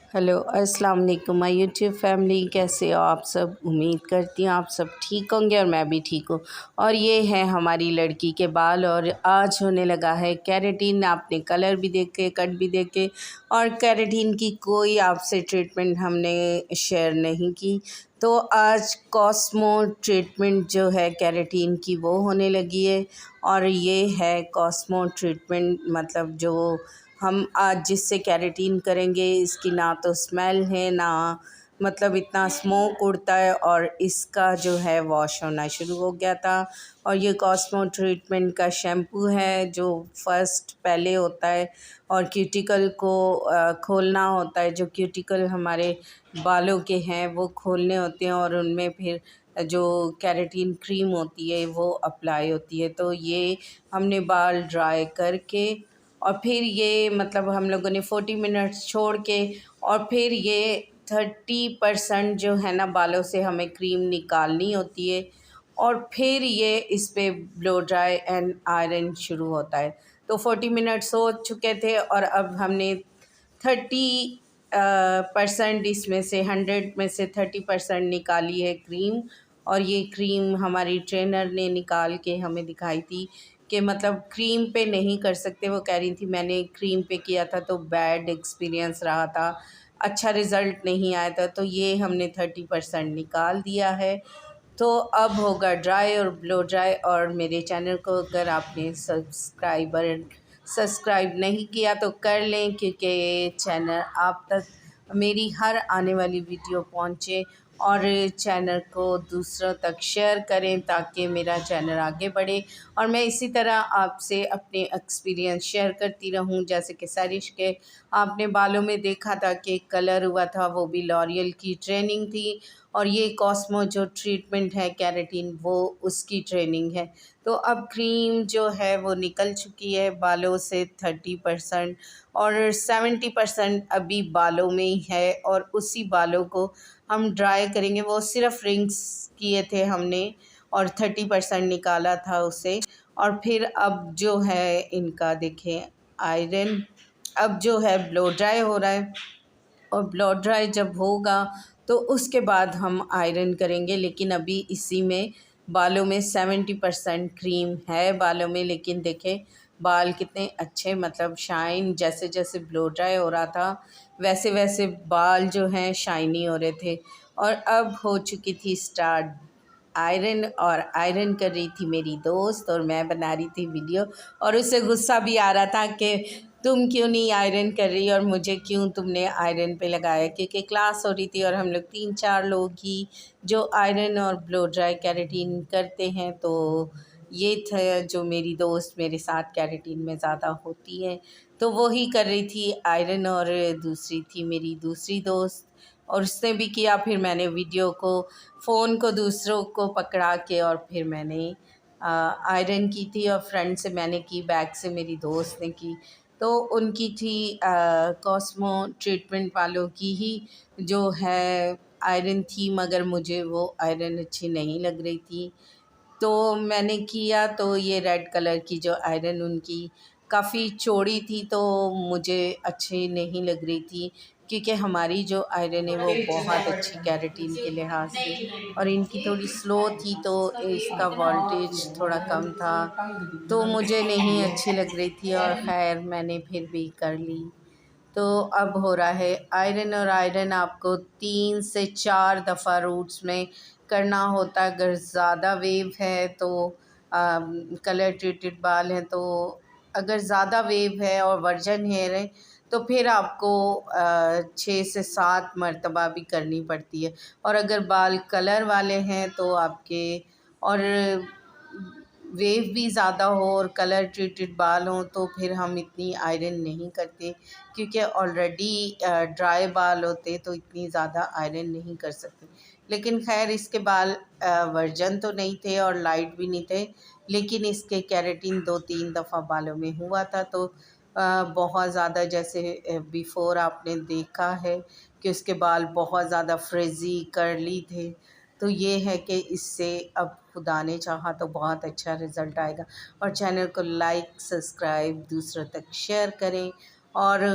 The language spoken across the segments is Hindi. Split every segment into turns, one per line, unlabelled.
हेलो अस्सलाम वालेकुम माय यूट्यूब फैमिली। कैसे हो आप सब? उम्मीद करती हूँ आप सब ठीक होंगे और मैं भी ठीक हूँ। और ये है हमारी लड़की के बाल और आज होने लगा है केराटिन। आपने कलर भी देखे, कट भी देखे और केराटिन की कोई आपसे ट्रीटमेंट हमने शेयर नहीं की। तो आज कॉस्मो ट्रीटमेंट जो है केराटिन की वो होने लगी है। और ये है कॉस्मो ट्रीटमेंट, मतलब जो हम आज जिससे केराटिन करेंगे इसकी ना तो स्मेल है ना मतलब इतना स्मोक उड़ता है, और इसका जो है वॉश होना शुरू हो गया था। और ये कॉस्मो ट्रीटमेंट का शैम्पू है जो फर्स्ट पहले होता है और क्यूटिकल को खोलना होता है। जो क्यूटिकल हमारे बालों के हैं वो खोलने होते हैं और उनमें फिर जो केराटिन क्रीम होती है वो अप्लाई होती है। तो ये हमने बाल ड्राई करके और फिर ये मतलब हम लोगों ने 40 मिनट्स छोड़ के और फिर ये 30% जो है ना बालों से हमें क्रीम निकालनी होती है और फिर ये इस पे ब्लो ड्राई एंड आयरन शुरू होता है। तो 40 मिनट्स हो चुके थे और अब हमने 30% इसमें से 100 में से 30% निकाली है क्रीम। और ये क्रीम हमारी ट्रेनर ने निकाल के हमें दिखाई थी कि मतलब क्रीम पे नहीं कर सकते। वो कह रही थी मैंने क्रीम पे किया था तो बैड एक्सपीरियंस रहा था, अच्छा रिज़ल्ट नहीं आया था। तो ये हमने 30% निकाल दिया है। तो अब होगा ड्राई और ब्लो ड्राई। और मेरे चैनल को अगर आपने सब्सक्राइब नहीं किया तो कर लें, क्योंकि ये चैनल आप तक मेरी हर आने वाली वीडियो पहुंचे और चैनल को दूसरों तक शेयर करें ताकि मेरा चैनल आगे बढ़े और मैं इसी तरह आपसे अपने एक्सपीरियंस शेयर करती रहूं। जैसे कि सैरिश के आपने बालों में देखा था कि कलर हुआ था, वो भी लॉरियल की ट्रेनिंग थी। और ये कॉस्मो जो ट्रीटमेंट है केराटिन वो उसकी ट्रेनिंग है। तो अब क्रीम जो है वो निकल चुकी है बालों से 30% और 70% अभी बालों में ही है और उसी बालों को हम ड्राई करेंगे। वो सिर्फ रिंग्स किए थे हमने और 30% निकाला था उसे। और फिर अब जो है इनका देखें आयरन, अब जो है ब्लो ड्राई हो रहा है और ब्लो ड्राई जब होगा तो उसके बाद हम आयरन करेंगे। लेकिन अभी इसी में बालों में 70% क्रीम है बालों में, लेकिन देखें बाल कितने अच्छे मतलब शाइन, जैसे जैसे ब्लो ड्राई हो रहा था वैसे वैसे बाल जो हैं शाइनी हो रहे थे। और अब हो चुकी थी स्टार्ट आयरन, और आयरन कर रही थी मेरी दोस्त और मैं बना रही थी वीडियो। और उससे गुस्सा भी आ रहा था कि तुम क्यों नहीं आयरन कर रही और मुझे क्यों तुमने आयरन पे लगाया, क्योंकि क्लास हो रही थी और हम लोग 3-4 लोग ही जो आयरन और ब्लो ड्राई केराटिन करते हैं। तो ये था जो मेरी दोस्त मेरे साथ केराटिन में ज़्यादा होती है तो वो ही कर रही थी आयरन। और दूसरी थी मेरी दूसरी दोस्त और उसने भी किया। फिर मैंने वीडियो को फ़ोन को दूसरों को पकड़ा के और फिर मैंने आयरन की थी और फ्रंट से मैंने की, बैक से मेरी दोस्त ने की। तो उनकी थी कॉस्मो ट्रीटमेंट वालों की ही जो है आयरन थी, मगर मुझे वो आयरन अच्छी नहीं लग रही थी तो मैंने किया। तो ये रेड कलर की जो आयरन उनकी काफ़ी चौड़ी थी तो मुझे अच्छी नहीं लग रही थी, क्योंकि हमारी जो आयरन है वो बहुत अच्छी केराटिन के लिहाज से और इनकी थोड़ी स्लो थी तो इसका वोल्टेज थोड़ा कम था तो मुझे नहीं अच्छी लग रही थी। और ख़ैर मैंने फिर भी कर ली। तो अब हो रहा है आयरन, और आयरन आपको 3 से 4 दफ़ा रूट्स में करना होता है। अगर ज़्यादा वेव है तो कलर ट्रीटेड बाल हैं तो अगर ज़्यादा वेव है और वर्जन हेयर है तो फिर आपको 6 से 7 मरतबा भी करनी पड़ती है। और अगर बाल कलर वाले हैं तो आपके और वेव भी ज़्यादा हो और कलर ट्रीटेड बाल हों तो फिर हम इतनी आयरन नहीं करते, क्योंकि ऑलरेडी ड्राई बाल होते तो इतनी ज़्यादा आयरन नहीं कर सकते। लेकिन खैर इसके बाल वर्जन तो नहीं थे और लाइट भी नहीं थे, लेकिन इसके केराटिन 2-3 दफ़ा बालों में हुआ था तो बहुत ज़्यादा जैसे बिफ़ोर आपने देखा है कि उसके बाल बहुत ज़्यादा फ्रिज़ी कर्ली थे। तो ये है कि इससे अब खुदा ने चाहा तो बहुत अच्छा रिज़ल्ट आएगा। और चैनल को लाइक सब्सक्राइब दूसरों तक शेयर करें और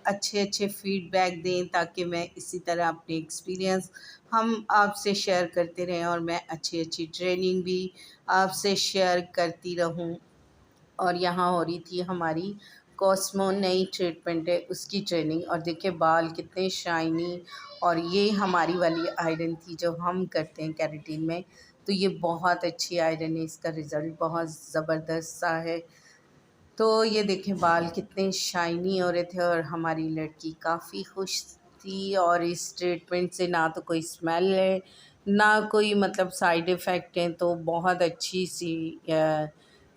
अच्छे अच्छे फीडबैक दें, ताकि मैं इसी तरह अपने एक्सपीरियंस हम आपसे शेयर करते रहें और मैं अच्छी अच्छी ट्रेनिंग भी आपसे शेयर करती रहूं। और यहाँ हो रही थी हमारी कॉस्मो नई ट्रीटमेंट है उसकी ट्रेनिंग, और देखिए बाल कितने शाइनी। और ये हमारी वाली आयरन थी जो हम करते हैं केराटिन में, तो ये बहुत अच्छी आयरन है, इसका रिज़ल्ट बहुत ज़बरदस्त सा है। तो ये देखें बाल कितने शाइनी हो रहे थे, और हमारी लड़की काफ़ी खुश थी। और इस ट्रीटमेंट से ना तो कोई स्मेल है, ना कोई मतलब साइड इफ़ेक्ट हैं, तो बहुत अच्छी सी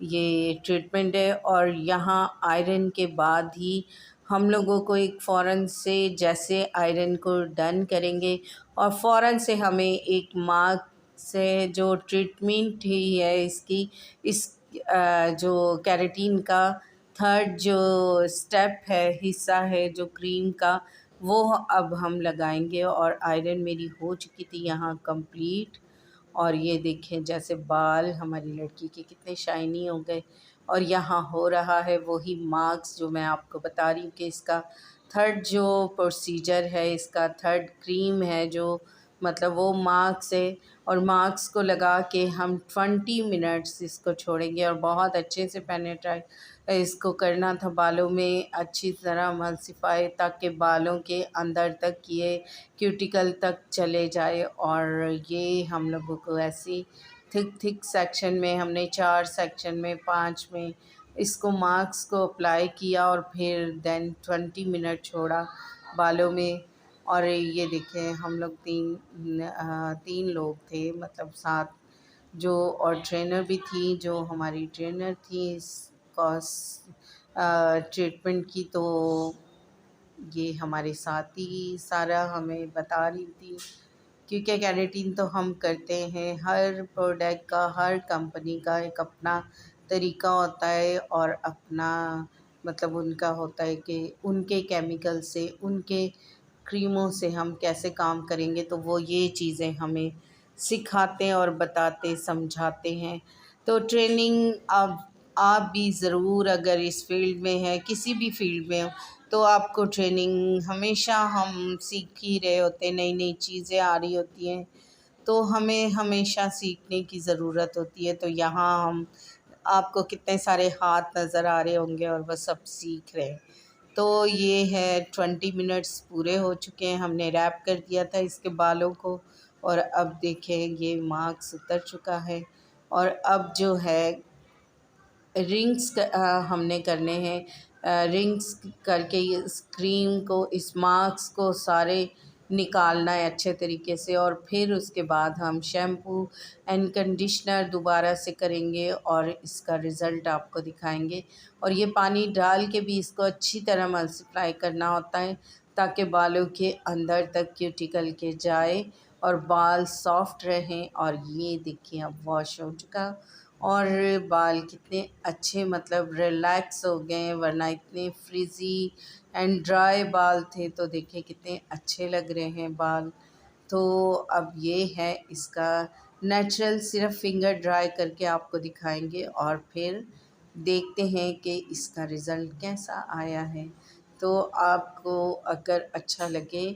ये ट्रीटमेंट है। और यहाँ आयरन के बाद ही हम लोगों को एक फ़ौरन से जैसे आयरन को डन करेंगे, और फ़ौरन से हमें एक मार्क से जो ट्रीटमेंट ही है इसकी, इस जो केराटिन का थर्ड जो स्टेप है, हिस्सा है जो क्रीम का, वो अब हम लगाएंगे। और आयरन मेरी हो चुकी थी यहाँ कंप्लीट। और ये देखें जैसे बाल हमारी लड़की के कितने शाइनी हो गए। और यहाँ हो रहा है वही मार्क्स जो मैं आपको बता रही हूँ कि इसका थर्ड जो प्रोसीजर है, इसका थर्ड क्रीम है जो मतलब वो मार्क्स है। और मार्क्स को लगा के हम 20 मिनट्स इसको छोड़ेंगे, और बहुत अच्छे से पेनेट्रेट इसको करना था बालों में, अच्छी तरह मल्सीफाई, ताकि बालों के अंदर तक ये क्यूटिकल तक चले जाए। और ये हम लोगों को ऐसी थिक थिक सेक्शन में, हमने 4 सेक्शन में 5 में इसको मार्क्स को अप्लाई किया, और फिर देन 20 मिनट छोड़ा बालों में। और ये देखें हम लोग तीन लोग थे, मतलब साथ जो, और ट्रेनर भी थी जो हमारी ट्रेनर थी इस कॉस ट्रीटमेंट की। तो ये हमारे साथ ही सारा हमें बता रही थी, क्योंकि केराटिन तो हम करते हैं, हर प्रोडक्ट का, हर कंपनी का एक अपना तरीका होता है, और अपना मतलब उनका होता है कि उनके केमिकल से, उनके क्रीमों से हम कैसे काम करेंगे। तो वो ये चीज़ें हमें सिखाते और बताते समझाते हैं। तो ट्रेनिंग अब आप भी ज़रूर अगर इस फील्ड में हैं, किसी भी फील्ड में हो, तो आपको ट्रेनिंग हमेशा, हम सीख ही रहे होते हैं, नई नई चीज़ें आ रही होती हैं, तो हमें हमेशा सीखने की ज़रूरत होती है। तो यहाँ हम आपको कितने सारे हाथ नज़र आ रहे होंगे और वह सब सीख रहे हैं। तो ये है 20 मिनट्स पूरे हो चुके हैं, हमने रैप कर दिया था इसके बालों को। और अब देखें ये मार्क्स उतर चुका है। और अब जो है रिंग्स हमने करने हैं, रिंग्स करके इस क्रीम को, इस मार्क्स को सारे निकालना है अच्छे तरीके से। और फिर उसके बाद हम शैम्पू एंड कंडीशनर दोबारा से करेंगे, और इसका रिज़ल्ट आपको दिखाएंगे। और ये पानी डाल के भी इसको अच्छी तरह मल्टीप्लाई करना होता है, ताकि बालों के अंदर तक क्यूटिकल के जाए और बाल सॉफ्ट रहें। और ये देखिए अब वॉश हो चुका, और बाल कितने अच्छे मतलब रिलैक्स हो गए हैं, वरना इतने फ्रिज़ी एंड ड्राई बाल थे। तो देखिए कितने अच्छे लग रहे हैं बाल। तो अब ये है इसका नेचुरल, सिर्फ फिंगर ड्राई करके आपको दिखाएंगे, और फिर देखते हैं कि इसका रिज़ल्ट कैसा आया है। तो आपको अगर अच्छा लगे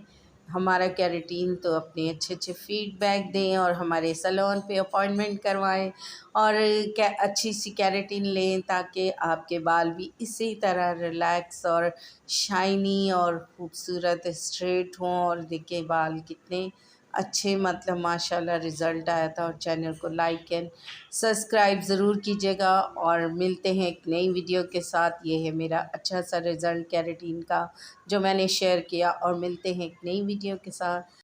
हमारा केराटिन, तो अपने अच्छे अच्छे फीडबैक दें, और हमारे सैलून पे अपॉइंटमेंट करवाएं, और क्या अच्छी सी केराटिन लें, ताकि आपके बाल भी इसी तरह रिलैक्स और शाइनी और खूबसूरत स्ट्रेट हों। और देखिए बाल कितने अच्छे मतलब माशाल्लाह रिज़ल्ट आया था। और चैनल को लाइक एंड सब्सक्राइब ज़रूर कीजिएगा, और मिलते हैं एक नई वीडियो के साथ। ये है मेरा अच्छा सा रिज़ल्ट केराटिन का जो मैंने शेयर किया, और मिलते हैं एक नई वीडियो के साथ।